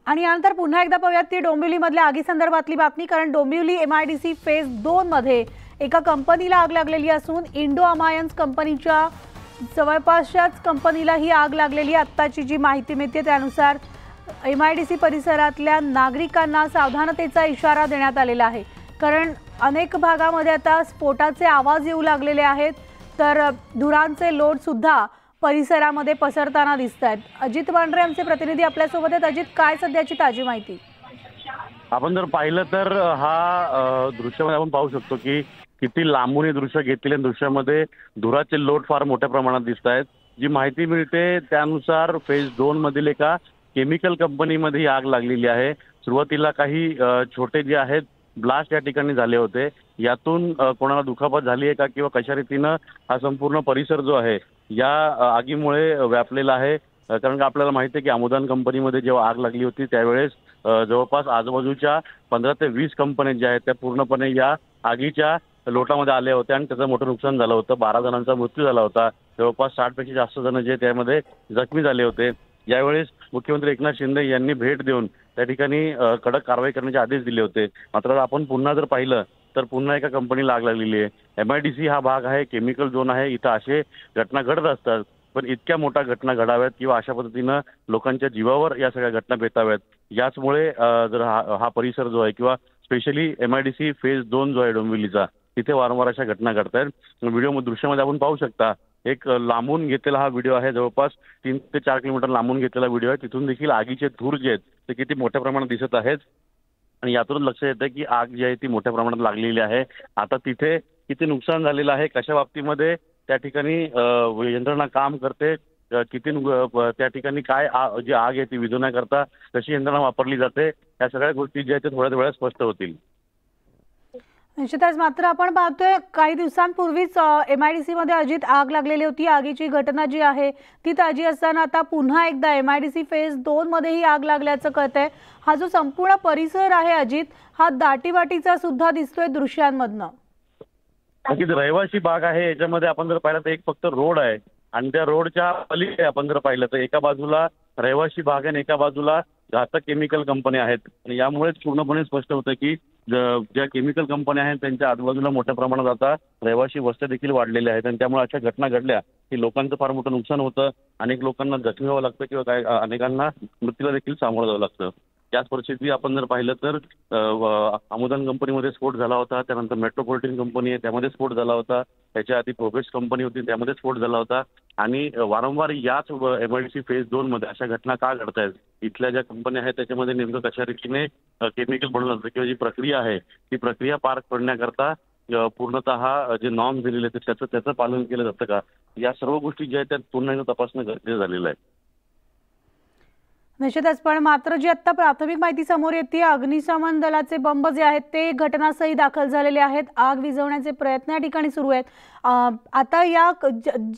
आणि यानंतर पुन्हा एकदा पाहूयात ती डोंबिवलीमधल्या आगीसंदर्भातली बातमी, कारण डोंबिवली MIDC फेज 2 मध्ये एका कंपनीला आग लागलेली असून इंडो अमायन्स कंपनीच्या जवळपासच्याच कंपनीला ही आग लागलेली. आत्ताची जी माहिती मिळते त्यानुसार MIDC परिसरातल्या नागरिकांना सावधानतेचा इशारा देण्यात आलेला आहे, कारण अनेक भागामध्ये आता स्फोटाचे आवाज येऊ लागलेले आहेत, तर धुरांचे लोट सुद्धा परिसरामध्ये पसरताना दिसत आहेत. अजित वांड्रे आमचे प्रतिनिधी आपल्यासोबत आहेत. अजित, काय सध्याची ताजी माहिती? आपण जर पाहिलं तर हा दृश्यामध्ये आपण पाहू शकतो की किती लांबून हे दृश्य घेतलेल्या दृश्यामध्ये धुराचे लोट फार मोठ्या प्रमाणात दिसत आहेत. जी माहिती मिळते त्यानुसार फेज 2 मधील एका केमिकल कंपनीमध्ये ही आग लागलेली आहे. सुरुवातीला काही छोटे जे आहेत ब्लास्ट या ठिकाणी झाले होते. यातून कोणाला दुखापत झाली आहे का किंवा कशा रीतीनं हा संपूर्ण परिसर जो आहे या आगीमुळे व्यापलेला आहे, कारण का आपल्याला माहिती आहे की अमुदान कंपनीमध्ये जेव्हा आग लागली होती त्यावेळेस जवळपास आजूबाजूच्या 15 ते 20 कंपन्या ज्या आहेत त्या पूर्णपणे या आगीच्या लोटामध्ये आल्या होत्या आणि त्याचं मोठं नुकसान झालं होतं. 12 जणांचा मृत्यू झाला होता. जवळपास 60 पेक्षा जास्त जण जे त्यामध्ये जखमी झाले होते. यावेळेस मुख्यमंत्री एकनाथ शिंदे यांनी भेट देऊन त्या ठिकाणी कडक कारवाई करण्याचे आदेश दिले होते. मात्र आपण पुन्हा जर पाहिलं तर पुन्हा एका कंपनीला आग लागलेली आहे. MIDC हा भाग आहे, केमिकल झोन आहे. इथं असे घटना घडत असतात, पण इतक्या मोठ्या घटना घडाव्यात किंवा अशा पद्धतीनं लोकांच्या जीवावर या सगळ्या घटना बेताव्यात, याचमुळे जर हा परिसर जो आहे किंवा स्पेशली MIDC फेज 2 जो आहे डोंबिवलीचा, तिथे वारंवार अशा घटना घडतायत. व्हिडिओ दृश्यामध्ये आपण पाहू शकता एक लांबून घेतलेला हा व्हिडिओ आहे. जवळपास 3 ते 4 किलोमीटर लांबून घेतलेला व्हिडिओ आहे. तिथून देखील आगीचे धूर जे आहेत ते किती मोठ्या प्रमाणात दिसत आहेत आणि यातून लक्ष येतं की आग जी आहे ती मोठ्या प्रमाणात लागलेली आहे. आता तिथे किती नुकसान झालेलं आहे, कशा बाबतीमध्ये त्या ठिकाणी यंत्रणा काम करते, किती त्या ठिकाणी काय जी आग आहे ती विझवण्याकरता कशी यंत्रणा वापरली जाते, या सगळ्या गोष्टी ज्या आहेत थोड्या वेळात स्पष्ट होतील. निश्चितच. मात्र आपण पाहतोय काही दिवसांपूर्वीच MIDC मध्ये अजित आग लागलेली होती. आगीची घटना जी आहे ती ताजी असताना आता पुन्हा एकदा MIDC फेज 2 मध्येही आग लागल्याचं कळतंय. हा जो संपूर्ण परिसर आहे अजित, हा दाटीवाटीचा सुद्धा दिसतोय दृश्यांमधनं. नक्कीच रहिवासी भाग आहे. याच्यामध्ये आपण जर पाहिलं तर एक फक्त रोड आहे आणि त्या रोडच्या पलीकडे आपण जर पाहिलं तर एका बाजूला रहिवासी भाग आहे आणि एका बाजूला घातक केमिकल कंपन्या आहेत. आणि यामुळेच पूर्णपणे स्पष्ट होतं की ज्या केमिकल कंपन्या आहेत त्यांच्या आजूबाजूला मोठ्या प्रमाणात आता रहिवासी वस्त्या देखील वाढलेल्या आहेत आणि त्यामुळे अशा घटना घडल्या की लोकांचं फार मोठं नुकसान होतं. अनेक लोकांना जखमी व्हावं लागतं किंवा काय अनेकांना मृत्यूला देखील सामोरं जावं लागतं. त्याच परिस्थिती आपण जर पाहिलं तर अमुदान कंपनीमध्ये स्फोट झाला होता. त्यानंतर मेट्रोपॉलिटन कंपनी आहे त्यामध्ये स्फोट झाला होता. त्याच्या आधी प्रोग्रेस कंपनी होती त्यामध्ये स्फोट झाला होता. आणि वारंवार याच MIDC फेज 2 मध्ये अशा घटना का घडतायत, इथल्या ज्या कंपन्या आहेत त्याच्यामध्ये नेमकं कशा रीतीने केमिकल बनवलं जातं किंवा जी प्रक्रिया आहे ती प्रक्रिया पार पडण्याकरता पूर्णतः जे नॉर्म दिलेले आहेत त्याचं पालन केलं जातं का, या सर्व गोष्टी ज्या आहेत त्या पुन्हा एकदा तपासणं गरजेचं झालेलं आहे. निश्चितच. पण मात्र जी आता प्राथमिक माहिती समोर येते, अग्निशमन दलाचे बंब जे आहेत ते घटनास्थळी दाखल झालेले आहेत. आग विझवण्याचे प्रयत्न या ठिकाणी सुरू आहेत. आता या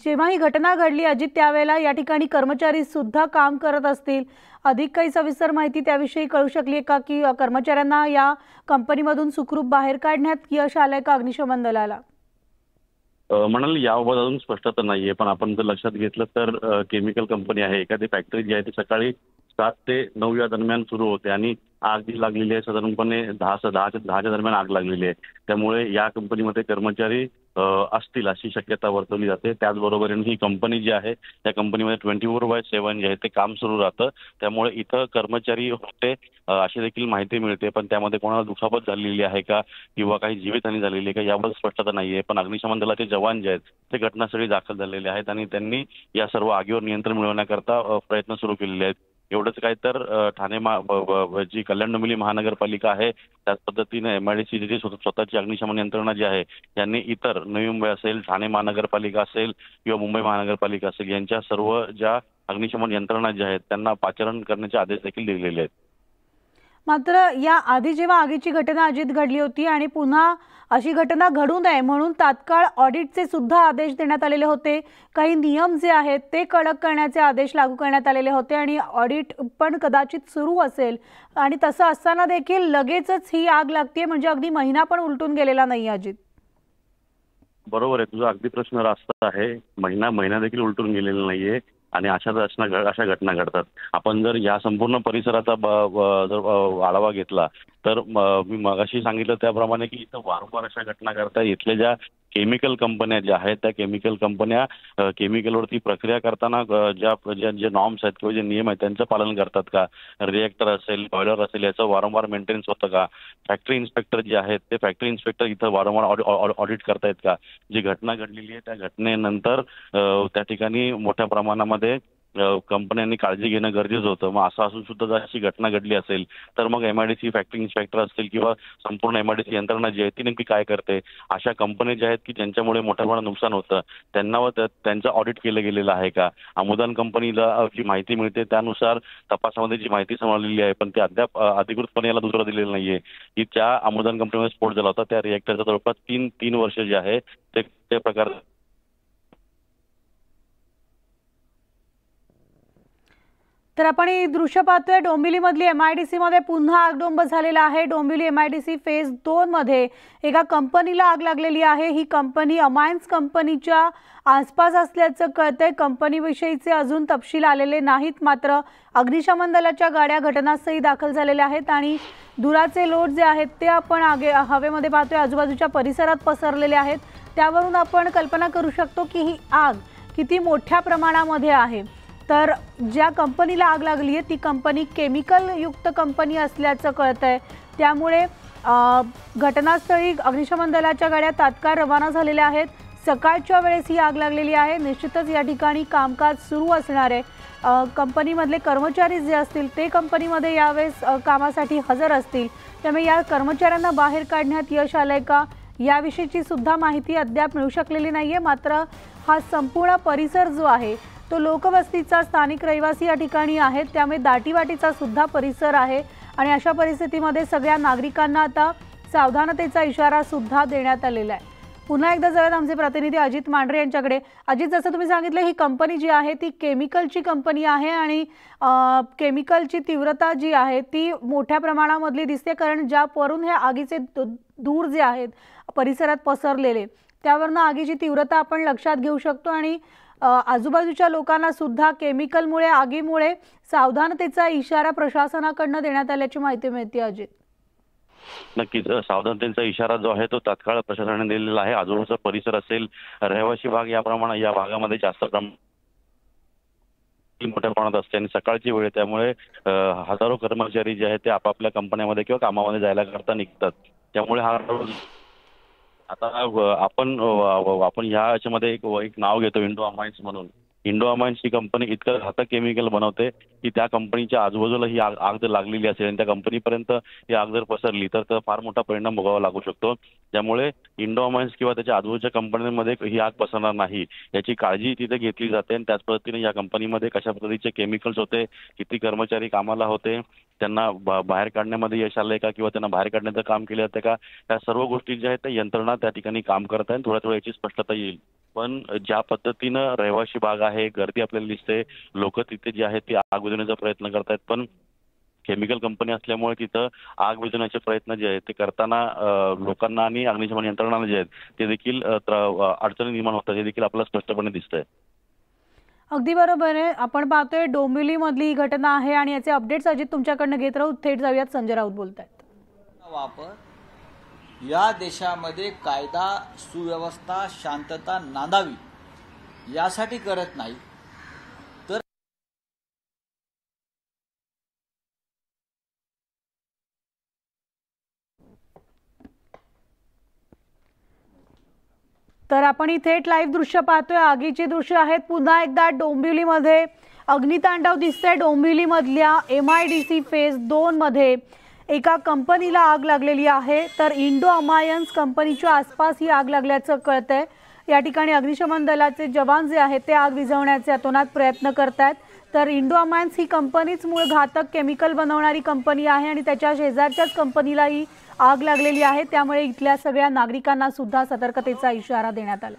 जेव्हा ही घटना घडली अजित, त्यावेळेला या ठिकाणी कर्मचारी सुद्धा काम करत असतील. अधिक काही सविस्तर माहिती त्याविषयी कळू शकली आहे का, की कर्मचाऱ्यांना या कंपनीमधून सुखरूप बाहेर काढण्यात यश आलंय का अग्निशमन दलाला? म्हणाल याबाबत अजून स्पष्टता नाहीये, पण आपण जर लक्षात घेतलं तर केमिकल कंपनी आहे, एखादी फॅक्टरी जी आहे ती सकाळी 7 ते 9 या दरम्यान सुरू होते आणि आग जी लागलेली आहे साधारणपणे 10च्या दरम्यान आग लागलेली आहे. त्यामुळे या कंपनीमध्ये कर्मचारी असतील अशी शक्यता वर्तवली जाते. त्याचबरोबर ही कंपनी जी आहे त्या कंपनीमध्ये 24/7 जे आहे ते काम सुरू राहतं. त्यामुळे इथं कर्मचारी होते अशी देखील माहिती मिळते, पण त्यामध्ये कोणाला दुखापत झालेली आहे का किंवा काही जीवितहानी झालेली आहे का याबद्दल स्पष्टता नाहीये. पण अग्निशमन दलाचे जवान जे आहेत ते घटनास्थळी दाखल झालेले आहेत आणि त्यांनी या सर्व आगीवर नियंत्रण मिळवण्याकरता प्रयत्न सुरू केलेले आहेत. एवढंच काय तर ठाणे जी कल्याण डोंबिवली महानगरपालिका आहे त्याच पद्धतीने MIDC जी स्वतःची अग्निशमन यंत्रणा जी आहे यांनी इतर नवी मुंबई असेल, ठाणे महानगरपालिका असेल किंवा मुंबई महानगरपालिका असेल यांच्या सर्व ज्या अग्निशमन यंत्रणा ज्या आहेत त्यांना पाचारण करण्याचे आदेश देखील दिलेले आहेत. मात्र या आधी जेव्हा आगीची घटना अजित घडली होती आणि पुन्हा अशी घटना घडू नये म्हणून तात्काळ ऑडिटचे सुद्धा आदेश देण्यात आलेले होते. काही नियम जे आहेत ते कडक करण्याचे आदेश लागू करण्यात आलेले होते आणि ऑडिट पण कदाचित सुरू असेल. आणि तसं असताना देखील लगेचच ही आग लागते, म्हणजे अगदी महिना पण उलटून गेलेला नाही अजित. बरोबर आहे, तुझा अगदी प्रश्न रास्त आहे. महिना देखील उलटून गेलेला नाहीये आणि अशा घटना घडतात. आपण जर या संपूर्ण परिसराचा जर आढावा घेतला तर मी मगाशी सांगितलं त्याप्रमाणे की इथं वारंवार अशा घटना घडतात. इथल्या ज्या केमिकल कंपन्या ज्या आहेत त्या केमिकल कंपन्या केमिकलवरती प्रक्रिया करताना जे नॉर्म्स आहेत किंवा जे नियम आहेत त्यांचं पालन करतात का, रिएक्टर असेल, बॉयलर असेल, याचं वारंवार मेंटेनन्स होतं का, फॅक्टरी इन्स्पेक्टर जे आहेत ते फॅक्टरी इन्स्पेक्टर इथं वारंवार ऑडिट करतायत का. जी घटना घडलेली आहे त्या घटनेनंतर त्या ठिकाणी मोठ्या प्रमाणामध्ये कंपन्यांनी काळजी घेणं गरजेचं होतं. मग असं असून सुद्धा जर अशी घटना घडली असेल तर मग एमआयडीसी फॅक्टरी इन्स्पेक्टर असतील किंवा संपूर्ण एमआयडीसी यंत्रणा जी आहे ती नेमकी काय करते. अशा कंपन्या ज्या आहेत की ज्यांच्यामुळे मोठ्या प्रमाणात नुकसान होतं त्यांना व त्यांचं ऑडिट केलं गेलेलं आहे का. अमुदान कंपनीला जी माहिती मिळते त्यानुसार तपासामध्ये जी माहिती समजलेली आहे पण ते अद्याप अधिकृतपणे याला दुसरं दिलेलं नाहीये की त्या अमुदान कंपनीमध्ये स्फोट झाला होता त्या रिएक्टरचा जवळपास तीन वर्ष जे आहे ते प्रकार. तर आपण ही दृश्य पाहतोय डोंबिवलीमधली एमआयडीसी मध्ये पुन्हा आगडोंब झालेला आहे. डोंबिवली एमआयडीसी फेज 2 मध्ये एका कंपनीला आग लागलेली आहे. ही कंपनी अमायन्स कंपनीच्या आसपास असल्याचं कळतंय. कंपनीविषयीचे अजून तपशील आलेले नाहीत. मात्र अग्निशमन दलाच्या गाड्या घटनास्थळी दाखल झालेल्या आहेत आणि धुराचे लोट जे आहेत ते आपण हवेमध्ये पाहतोय. आजूबाजूच्या परिसरात पसरलेले आहेत. त्यावरून आपण कल्पना करू शकतो की ही आग किती मोठ्या प्रमाणामध्ये आहे. तर ज्या कंपनीला आग लागली आहे ती कंपनी केमिकल युक्त कंपनी असल्याचं कळतंय. त्यामुळे घटनास्थळी अग्निशमन दलाच्या गाड्या तात्काळ रवाना झालेल्या आहेत. सकाळच्या वेळेस ही आग लागलेली आहे. निश्चितच या ठिकाणी कामकाज सुरू असणार आहे. कंपनीमधले कर्मचारी जे असतील ते कंपनीमध्ये यावेळेस कामासाठी हजर असतील. त्यामुळे या कर्मचाऱ्यांना बाहेर काढण्यात यश आलंय का याविषयीची सुद्धा माहिती अद्याप मिळू शकलेली नाहीये. मात्र हा संपूर्ण परिसर जो आहे तो लोकवस्तीचा, स्थानिक रहिवासी या ठिकाणी आहेत. त्यामुळे दाटीवाटीचा सुद्धा परिसर आहे आणि अशा परिस्थितीमध्ये सगळ्या नागरिकांना आता सावधानतेचा इशारा सुद्धा देण्यात आलेला आहे. पुन्हा एकदा जरा आमचे प्रतिनिधी अजित मांढरे यांच्याकडे. अजित, जसं तुम्ही सांगितलं ही कंपनी जी आहे ती केमिकलची कंपनी आहे आणि केमिकलची तीव्रता जी आहे ती मोठ्या प्रमाणामधली दिसते. कारण ज्यावरून हे आगीचे धूर जे आहेत परिसरात पसरलेले त्यावरून आगीची तीव्रता आपण लक्षात घेऊ शकतो आणि आजूबाजूच्या लोकांना सुद्धा केमिकलमुळे, आगीमुळे सावधानतेचा इशारा प्रशासनाकडून देण्यात आल्याची माहिती मिळते. अजित, नक्कीच सावधानतेचा इशारा जो आहे तो तात्काळ प्रशासनाने दिलेला आहे. आजूबाजूचा परिसर असेल, रहिवासी भाग या भागामध्ये जास्त मोठ्या प्रमाणात असते आणि सकाळची वेळ त्यामुळे हजारो कर्मचारी जे आहेत ते आपापल्या कंपन्यांमध्ये किंवा कामामध्ये जायला करता निघतात. त्यामुळे हा आता आपण ह्या याच्यामध्ये एक नाव घेतो इंडो अमायन्स म्हणून. इंडो अमायन्स ही कंपनी इतकं घातक केमिकल बनवते की त्या कंपनीच्या आजूबाजूला ही आग जर लागलेली असेल आणि त्या कंपनीपर्यंत ही आग जर पसरली तर फार मोठा परिणाम भोगावा लागू शकतो. त्यामुळे इंडो अमायन्स किंवा त्याच्या आजूबाजूच्या कंपन्यांमध्ये ही आग पसरणार नाही याची काळजी तिथे घेतली जाते. आणि त्याच पद्धतीने या कंपनीमध्ये कशा पद्धतीचे केमिकल्स होते, किती कर्मचारी कामाला होते, त्यांना बाहेर काढण्यामध्ये यश आलंय का किंवा त्यांना बाहेर काढण्याचं काम केलं जातं का, या सर्व गोष्टी ज्या आहेत त्या यंत्रणा त्या ठिकाणी काम करत आहेत. थोड्या याची स्पष्टता येईल. पण ज्या पद्धतीनं रहिवासी भाग आहे, गर्दी आपल्याला दिसते, लोक तिथे जे आहेत ते आग विझवण्याचा प्रयत्न करतायत. पण केमिकल कंपनी असल्यामुळे तिथं आग विझवण्याचे प्रयत्न जे आहेत ते करताना लोकांना आणि अग्निशमन यंत्रणांना जे आहेत ते देखील अडचणी निर्माण होतात हे देखील आपल्याला स्पष्टपणे दिसतंय. अगदी बरोबर आहे. आपण पाहतोय डोंबिवली मधली ही घटना आहे आणि याचे अपडेट्स अजित तुमच्याकडनं घेत राहू. थेट जाऊयात, संजय राऊत बोलतायत. वापर या देशामध्ये कायदा सुव्यवस्था शांतता नांदावी यासाठी करत नाही तर आपण ही थेट लाईव्ह दृश्य पाहतोय. आगीची दृश्य आहेत. पुन्हा एकदा डोंबिवलीमध्ये अग्नितांडव दिसतंय. डोंबिवलीमधल्या एमआयडीसी फेज 2 मध्ये एका कंपनीला आग लागलेली आहे. तर इंडो अमायन्स कंपनीच्या आसपास ही आग लागल्याचं कळतंय. या ठिकाणी अग्निशमन दलाचे जवान जे आहेत ते आग विझवण्याचे अतोनात प्रयत्न करतायत. तर इंडो अमायन्स ही कंपनीच मूळ घातक केमिकल बनवणारी कंपनी आहे आणि त्याच्या शेजारच्याच कंपनीला ही आग लागलेली आहे. त्यामुळे इथल्या सगळ्या नागरिकांना सुद्धा सतर्कतेचा इशारा देण्यात आला.